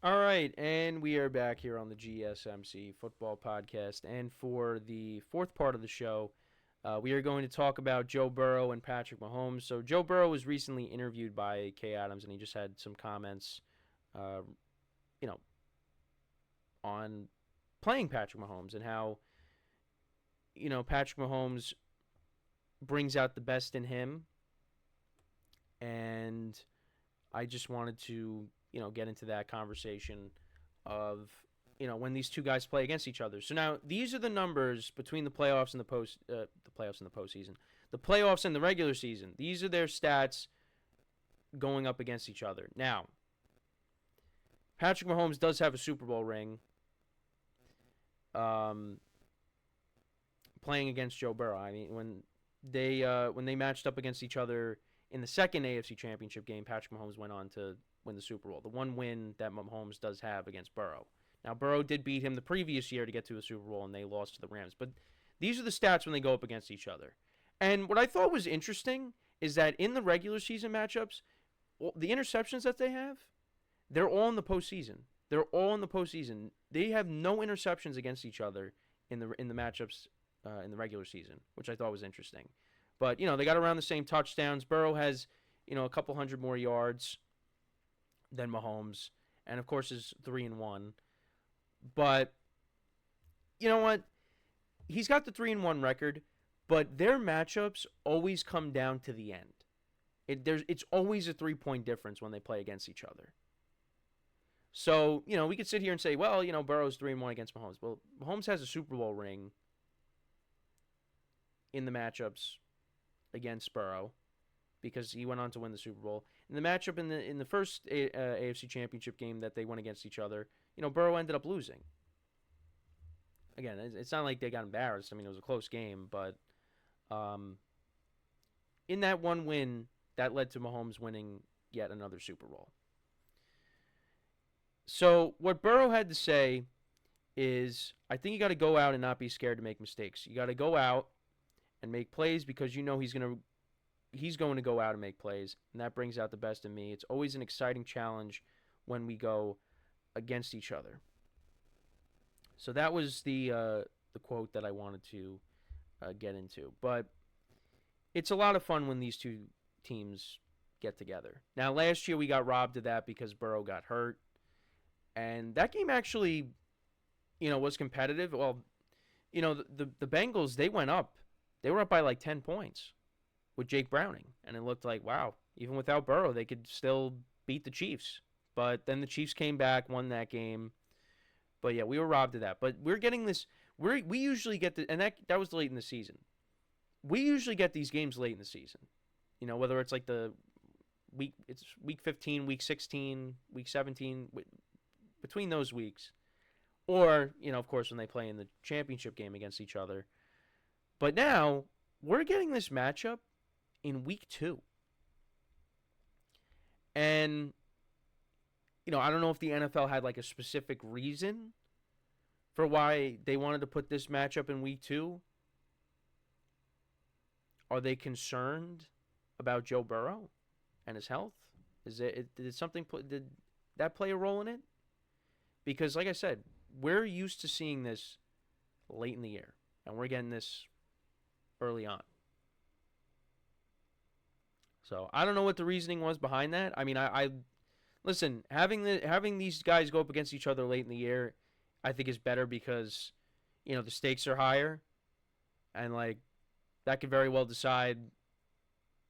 All right, and we are back here on the GSMC Football Podcast. And for the fourth part of the show, we are going to talk about Joe Burrow and Patrick Mahomes. So, Joe Burrow was recently interviewed by Kay Adams, and he just had some comments, uh, you know, on playing Patrick Mahomes and how, Patrick Mahomes brings out the best in him. And I just wanted to, get into that conversation of, when these two guys play against each other. So now these are the numbers between the playoffs and the playoffs and the postseason, the playoffs and the regular season. These are their stats going up against each other. Now, Patrick Mahomes does have a Super Bowl ring. Um, Playing against Joe Burrow. I mean, when they matched up against each other in the second AFC Championship game, Patrick Mahomes went on to win the Super Bowl. The one win that Mahomes does have against Burrow. Now, Burrow did beat him the previous year to get to a Super Bowl, and they lost to the Rams. But these are the stats when they go up against each other. And what I thought was interesting is that in the regular season matchups, the interceptions that they have, they're all in the postseason. They're all in the postseason. They have no interceptions against each other in the matchups in the regular season, which I thought was interesting. But they got around the same touchdowns. Burrow has a couple hundred more yards than Mahomes, and of course is 3-1. But you know what? He's got the 3-1 record, but their matchups always come down to the end. It's always a 3-point difference when they play against each other. So, we could sit here and say, well, Burrow's 3-1 against Mahomes. Well, Mahomes has a Super Bowl ring in the matchups against Burrow because he went on to win the Super Bowl. In the matchup in the first AFC Championship game that they went against each other, Burrow ended up losing. Again, it's not like they got embarrassed. I mean, it was a close game, but in that one win, that led to Mahomes winning yet another Super Bowl. So what Burrow had to say is, I think you got to go out and not be scared to make mistakes. You got to go out and make plays because he's going to go out and make plays, and that brings out the best in me. It's always an exciting challenge when we go against each other. So that was the quote that I wanted to get into. But it's a lot of fun when these two teams get together. Now, last year we got robbed of that because Burrow got hurt, and that game actually, was competitive. Well, the Bengals, they went up. They were up by like 10 points with Jake Browning, and it looked like, wow, even without Burrow, they could still beat the Chiefs. But then the Chiefs came back, won that game. But yeah, we were robbed of that. But we're getting this. We usually get the, and that was late in the season. We usually get these games late in the season. Whether it's like it's week 15, week 16, week 17, between those weeks, or of course when they play in the championship game against each other. But now we're getting this matchup in week 2. And, I don't know if the NFL had like a specific reason for why they wanted to put this matchup in week 2. Are they concerned about Joe Burrow and his health? Did that play a role in it? Because, like I said, we're used to seeing this late in the year, and we're getting this early on. So I don't know what the reasoning was behind that. I mean, I listen, having these guys go up against each other late in the year, I think is better because the stakes are higher, and like that could very well decide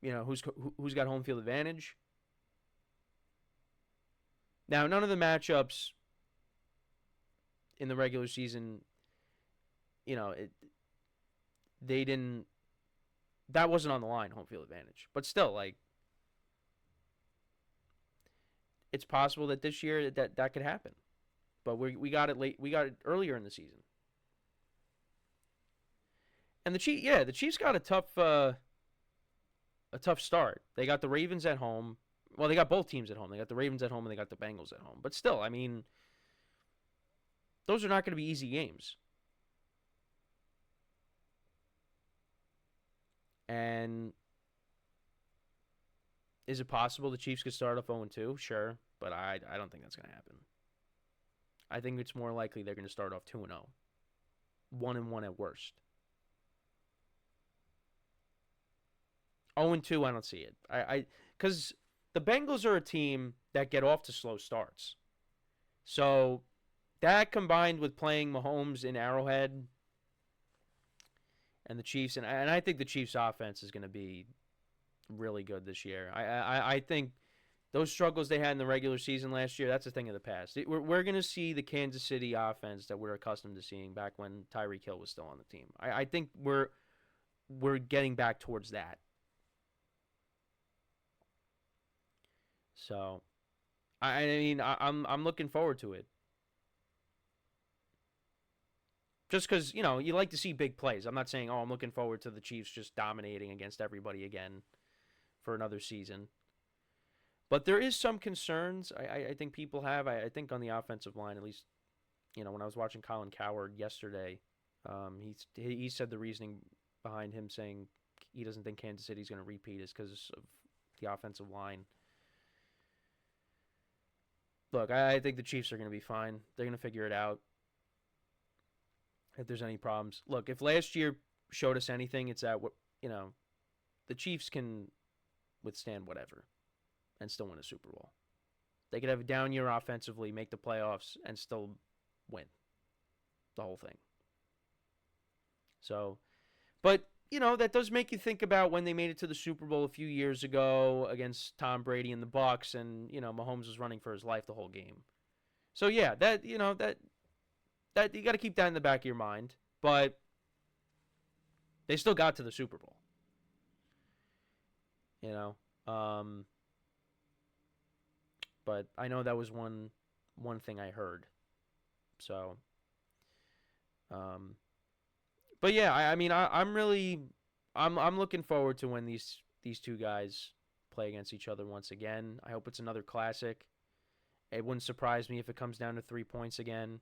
who's got home field advantage. Now, none of the matchups in the regular season, they didn't. That wasn't on the line, home field advantage. But still, like, it's possible that this year that could happen. But we got it late. We got it earlier in the season. And the Chiefs got a tough start. They got the Ravens at home. Well, they got both teams at home. They got the Ravens at home and they got the Bengals at home. But still, I mean, those are not going to be easy games. And is it possible the Chiefs could start off 0-2? Sure, but I don't think that's going to happen. I think it's more likely they're going to start off 2-0. 1-1 at worst. 0-2, I don't see it. Because the Bengals are a team that get off to slow starts. So that combined with playing Mahomes in Arrowhead and the Chiefs, and I think the Chiefs' offense is going to be really good this year. I think those struggles they had in the regular season last year, that's a thing of the past. We're going to see the Kansas City offense that we're accustomed to seeing back when Tyreek Hill was still on the team. I think we're getting back towards that. So, I'm looking forward to it. Just because, you like to see big plays. I'm not saying, I'm looking forward to the Chiefs just dominating against everybody again for another season. But there is some concerns I think people have. I think on the offensive line, at least, when I was watching Colin Cowherd yesterday, he said the reasoning behind him saying he doesn't think Kansas City's going to repeat is because of the offensive line. Look, I think the Chiefs are going to be fine. They're going to figure it out. If there's any problems. Look, if last year showed us anything, it's that, the Chiefs can withstand whatever and still win a Super Bowl. They could have a down year offensively, make the playoffs, and still win the whole thing. So, but, that does make you think about when they made it to the Super Bowl a few years ago against Tom Brady and the Bucs, and, Mahomes was running for his life the whole game. So, yeah, that you got to keep that in the back of your mind. But they still got to the Super Bowl. But I know that was one thing I heard. So, but yeah, I'm looking forward to when these two guys play against each other once again. I hope it's another classic. It wouldn't surprise me if it comes down to 3 points again.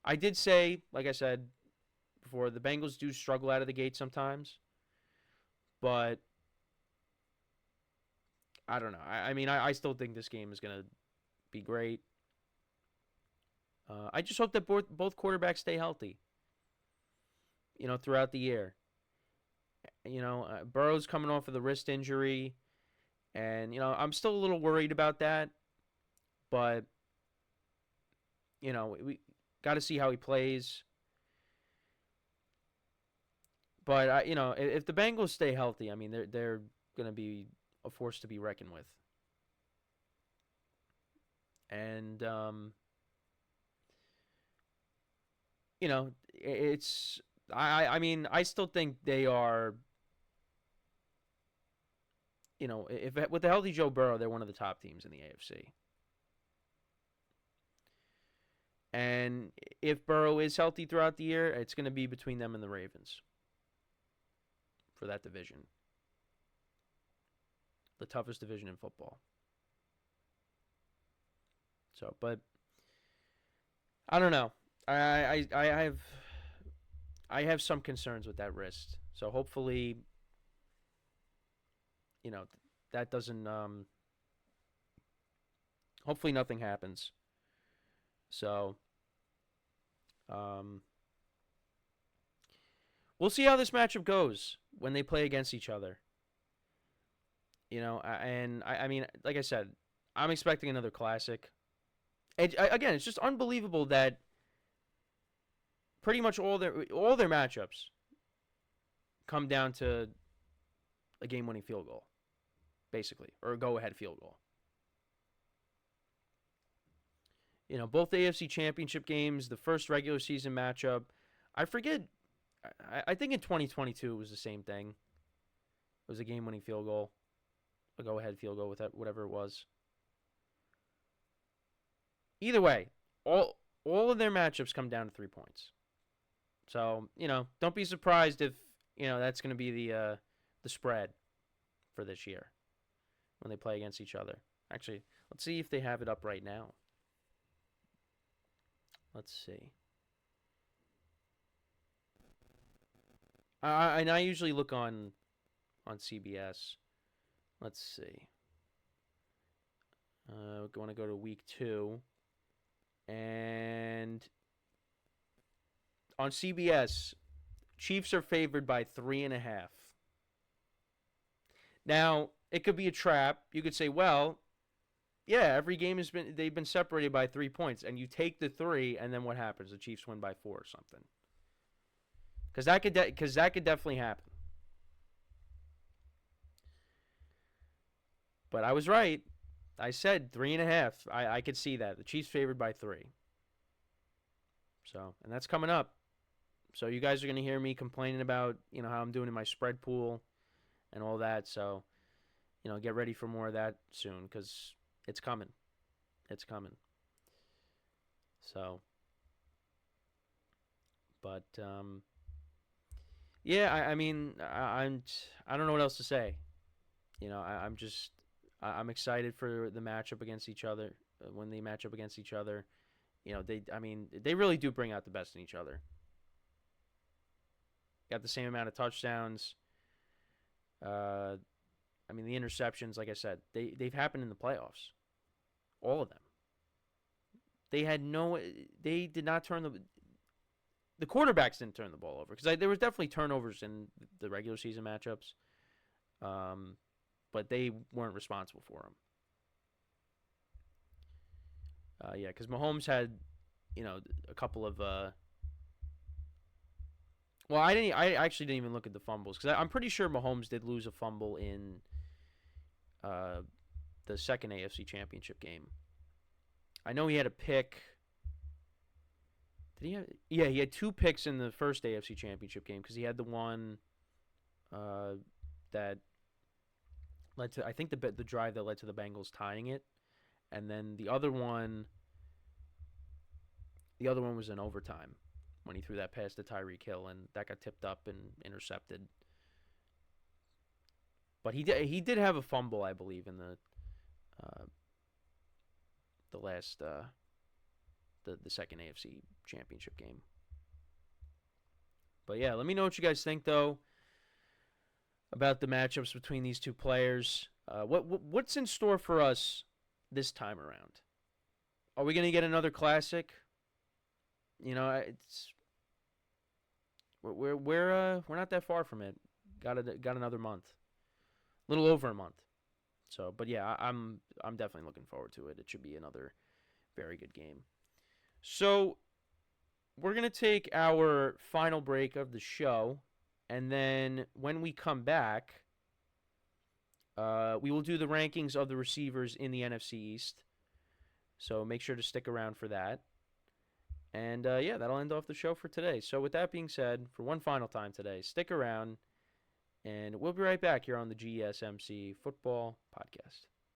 I did say, like I said before, the Bengals do struggle out of the gate sometimes. But I don't know. I still think this game is going to be great. I just hope that both quarterbacks stay healthy, throughout the year. Burrow's coming off of the wrist injury, and, I'm still a little worried about that. But, we got to see how he plays. But, if the Bengals stay healthy, they're going to be a force to be reckoned with. And, it's, I still think they are, if with the healthy Joe Burrow, they're one of the top teams in the AFC. And if Burrow is healthy throughout the year, it's going to be between them and the Ravens for that division. The toughest division in football. So, but I don't know. I have some concerns with that wrist. So hopefully, that doesn't. Hopefully nothing happens. So, we'll see how this matchup goes when they play against each other. And like I said, I'm expecting another classic. Again, it's just unbelievable that pretty much all their matchups come down to a game-winning field goal, basically, or a go-ahead field goal. Both the AFC Championship games, the first regular season matchup, I forget. I think in 2022 it was the same thing. It was a game-winning field goal, a go-ahead field goal with that, whatever it was. Either way, all of their matchups come down to 3 points. So, don't be surprised if, that's going to be the spread for this year when they play against each other. Actually, let's see if they have it up right now. Let's see. I usually look on CBS. Let's see. We want to go to week 2. And on CBS, Chiefs are favored by 3.5. Now, it could be a trap. You could say, well, yeah, every game they've been separated by 3 points, and you take the 3, and then what happens? The Chiefs win by 4 or something. Because that could definitely happen. But I was right. I said 3.5. I could see that. The Chiefs favored by 3. So, and that's coming up. So you guys are going to hear me complaining about, how I'm doing in my spread pool and all that. So, get ready for more of that soon because it's coming. It's coming. So, but, yeah, I don't know what else to say. I'm excited for the matchup against each other. When they match up against each other, they really do bring out the best in each other. Got the same amount of touchdowns. The interceptions, like I said, they've happened in the playoffs. All of them. They did not turn the quarterbacks didn't turn the ball over because there was definitely turnovers in the regular season matchups. But they weren't responsible for them. Because Mahomes had, a couple of. Well, I actually didn't even look at the fumbles because I'm pretty sure Mahomes did lose a fumble in the second AFC Championship game. I know he had a pick. Did he have? Yeah, he had 2 picks in the first AFC Championship game because he had the one that led to, I think, the drive that led to the Bengals tying it, and then the other one was in overtime when he threw that pass to Tyreek Hill, and that got tipped up and intercepted. But he did have a fumble, I believe, in the last the second AFC Championship game. But yeah, let me know what you guys think though about the matchups between these two players. What's in store for us this time around? Are we gonna get another classic? We're not that far from it. Got another month, a little over a month. So, but yeah, I'm definitely looking forward to it. It should be another very good game. So, we're gonna take our final break of the show, and then when we come back, we will do the rankings of the receivers in the NFC East. So make sure to stick around for that. And that'll end off the show for today. So with that being said, for one final time today, stick around, and we'll be right back here on the GSMC Football Podcast.